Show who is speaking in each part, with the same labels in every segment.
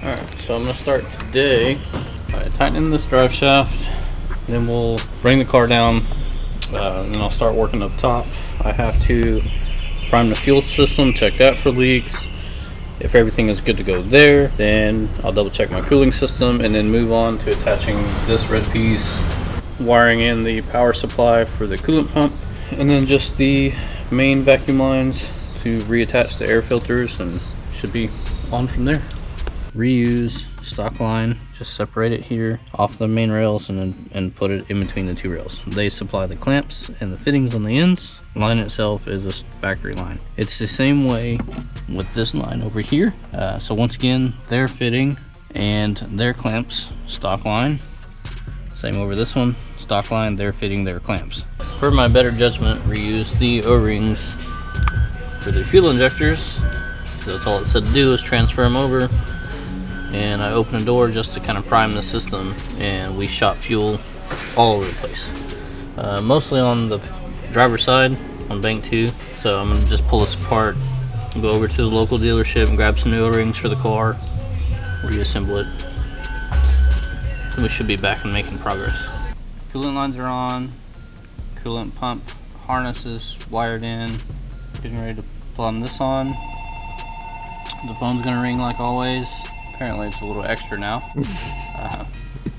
Speaker 1: Alright, so I'm going to start today by tightening this drive shaft. Then we'll bring the car down and I'll start working up top. I have to prime the fuel system, check that for leaks. If everything is good to go there, then I'll double check my cooling system and then move on to attaching this red piece, wiring in the power supply for the coolant pump, and then just the main vacuum lines to reattach the air filters, and should be on from there. Reuse stock line, just separate it here off the main rails and put it in between the two rails. They supply the clamps and the fittings on the ends. Line itself is a factory line. It's the same way with this line over here. So once again, their fitting and their clamps, stock line. Same over this one, stock line, their fitting, their clamps. For my better judgment, reuse the O-rings for the fuel injectors. So that's all it said to do is transfer them over. And I opened a door just to kind of prime the system, and we shot fuel all over the place. Mostly on the driver's side, on bank 2. So I'm gonna just pull this apart, go over to the local dealership and grab some new O-rings for the car, reassemble it. So we should be back and making progress. Coolant lines are on, coolant pump harness is wired in, getting ready to plumb this on. The phone's gonna ring like always. Apparently it's a little extra now. And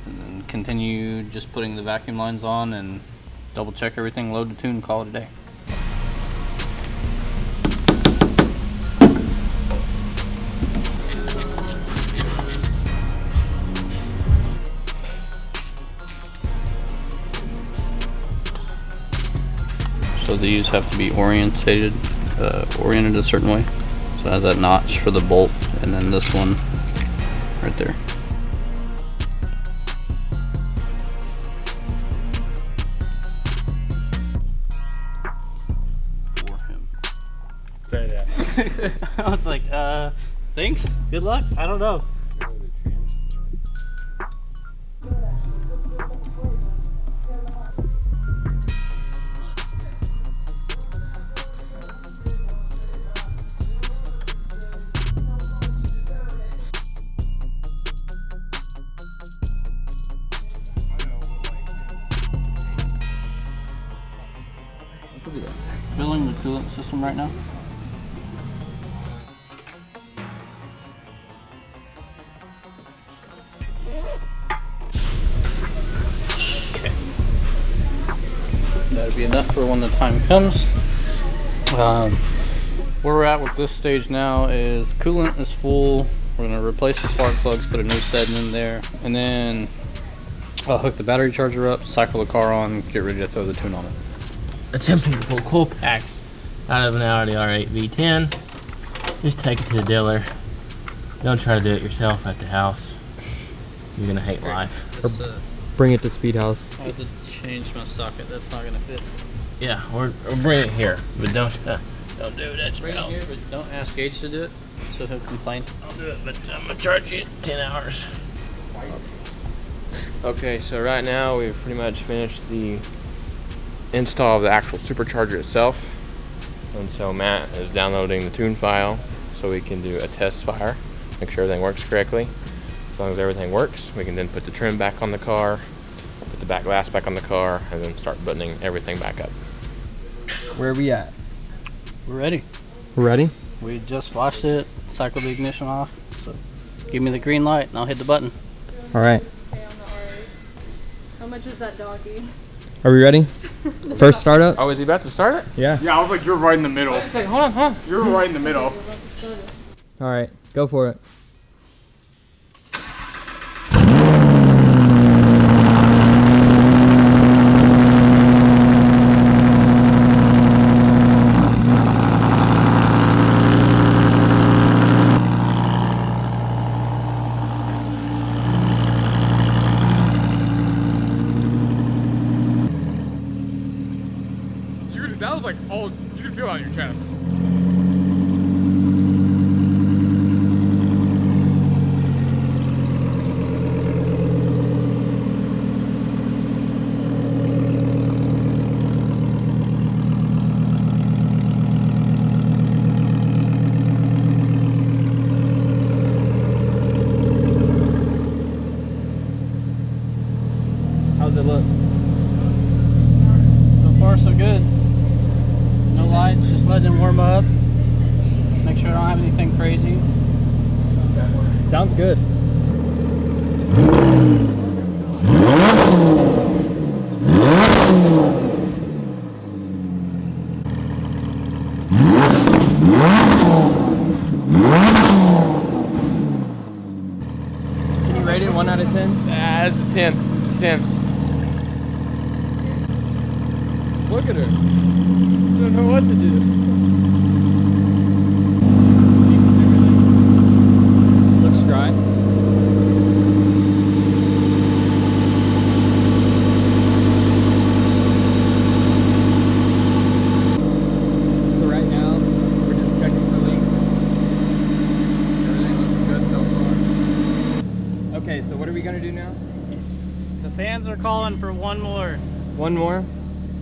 Speaker 1: then continue just putting the vacuum lines on and double check everything, load the tune, call it a day. So these have to be oriented a certain way. So it has that notch for the bolt, and then this one right there. For him.
Speaker 2: Say that.
Speaker 1: I was like, thanks, good luck, I don't know. Filling the coolant system right now. Okay. That'll be enough for when the time comes. Where we're at with this stage now is coolant is full. We're going to replace the spark plugs, put a new set in there, and then I'll hook the battery charger up, cycle the car on, get ready to throw the tune on it.
Speaker 3: Attempting to pull coil packs out of an Audi R8 V10. Just take it to the dealer. Don't try to do it yourself at the house. You're gonna hate life.
Speaker 2: Bring it to Speed House.
Speaker 1: I have to change my socket. That's not gonna fit.
Speaker 3: Yeah, or bring it here, but don't do it at your
Speaker 1: Bring it
Speaker 3: house.
Speaker 1: here, but don't ask Gage to do it, so he'll complain.
Speaker 3: I'll do it, but I'm gonna charge you 10 hours.
Speaker 2: Okay, so right now we've pretty much finished the install of the actual supercharger itself, and so Matt is downloading the tune file so we can do a test fire, make sure everything works correctly. As long as everything works, we can then put the trim back on the car, put the back glass back on the car, and then start buttoning everything back up. Where are we at?
Speaker 1: We're ready.
Speaker 2: We're ready?
Speaker 1: We just flashed it, cycled the ignition off, so give me the green light and I'll hit the button.
Speaker 2: All right.
Speaker 4: Okay, on the R8. How much is that doggy?
Speaker 2: Are we ready? First startup?
Speaker 5: Oh, is he about to start it?
Speaker 2: Yeah.
Speaker 5: Yeah, I was like, you're right in the middle.
Speaker 2: Hold on, hold on.
Speaker 5: You're right in the middle.
Speaker 2: All right, go for it.
Speaker 5: That was like all, you can feel it on your chest.
Speaker 6: Sounds good. Can you rate it 1 out of 10?
Speaker 2: It's a 10. It's a 10.
Speaker 6: Look at her. I don't know what to do. Looks dry. So right now, we're just checking for leaks.
Speaker 5: Everything looks good so far.
Speaker 6: Okay, so what are we gonna do now?
Speaker 1: The fans are calling for one more,
Speaker 6: One more?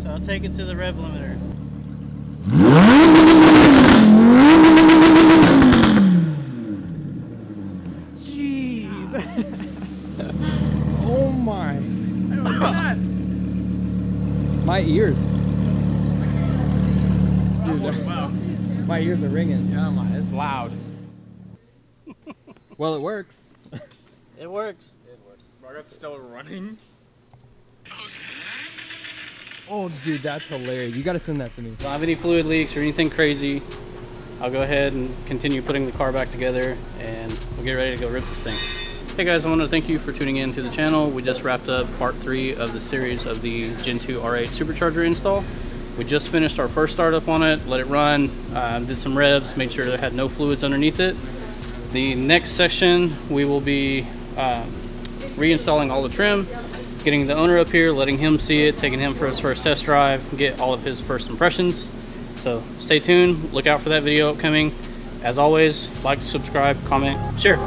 Speaker 1: so I'll take it to the rev limiter.
Speaker 6: Jeez. Oh my.
Speaker 5: That was nuts.
Speaker 6: My ears.
Speaker 5: Oh,
Speaker 6: Dude,
Speaker 5: wow.
Speaker 6: my ears are ringing.
Speaker 5: Yeah, man, it's loud.
Speaker 6: Well, it works.
Speaker 1: It works.
Speaker 5: Bro, it's still running.
Speaker 6: Oh, dude, that's hilarious. You gotta send that to me.
Speaker 1: If I don't have any fluid leaks or anything crazy, I'll go ahead and continue putting the car back together and we'll get ready to go rip this thing. Hey guys, I want to thank you for tuning in to the channel. We just wrapped up part 3 of the series of the Gen 2 R8 Supercharger install. We just finished our first startup on it, let it run, did some revs, made sure it had no fluids underneath it. The next session, we will be reinstalling all the trim, getting the owner up here, letting him see it, taking him for his first test drive, get all of his first impressions. So stay tuned, look out for that video upcoming. As always, like, subscribe, comment, share.